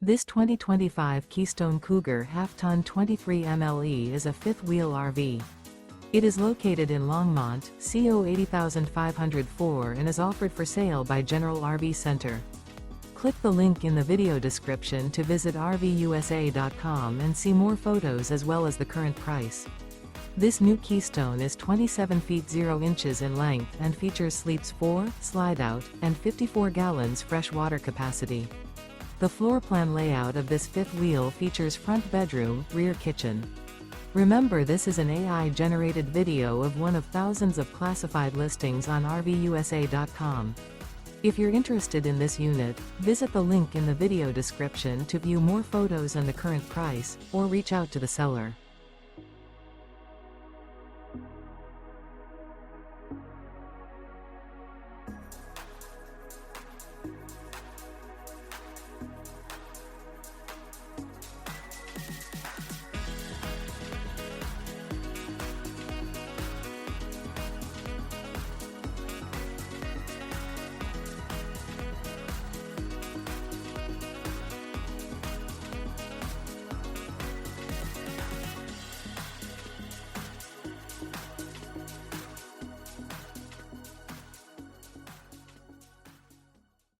This 2025 Keystone Cougar Half-Ton 23 MLE is a fifth-wheel RV. It is located in Longmont, CO 80504 and is offered for sale by General RV Center. Click the link in the video description to visit RVUSA.com and see more photos as well as the current price. This new Keystone is 27 feet 0 inches in length and features sleeps 4, Slideout, and 54 gallons fresh water capacity. The floor plan layout of this fifth wheel features front bedroom, rear kitchen. Remember, this is an AI-generated video of one of thousands of classified listings on RVUSA.com. If you're interested in this unit, visit the link in the video description to view more photos and the current price, or reach out to the seller.